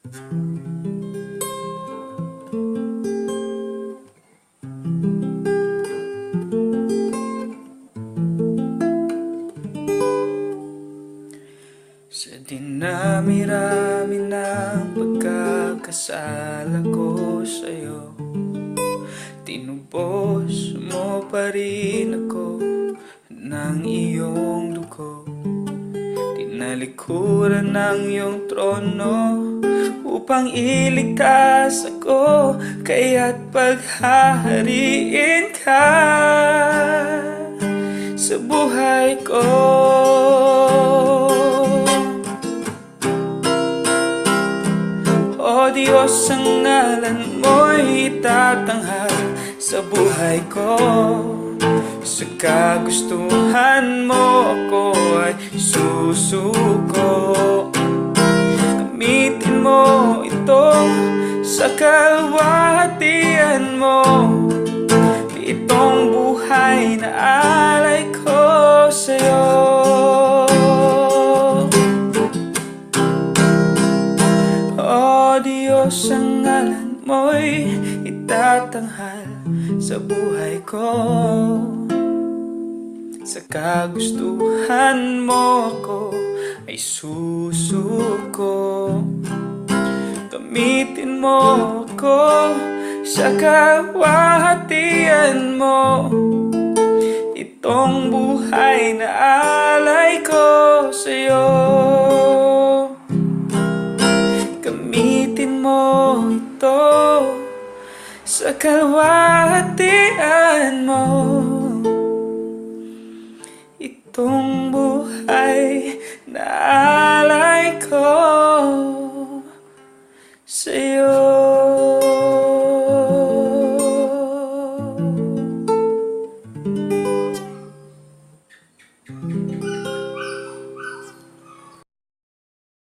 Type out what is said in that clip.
Sa dinami-rami ng pagkakasala ko sa'yo, tinubos mo pa rin ako ng iyong dugo. Tinalikuran ng iyong trono upang iligtas ako, kaya't paghahariin ka sa buhay ko. O Diyos, ang ngalan mo'y itatanghal sa buhay ko. Sa kagustuhan mo ako ay susuko. Gamitin mo ito sa kalwahatian mo, itong buhay na alay ko sa'yo. O Diyos, ang ngalan mo'y itatanghal sa buhay ko. Sa kagustuhan mo ako ay susuko. Gamitin mo ako sa kalwahatian mo, itong buhay na alay ko sa'yo. Gamitin mo ito sa kalwahatian mo, itong buhay na alay ko sa'yo.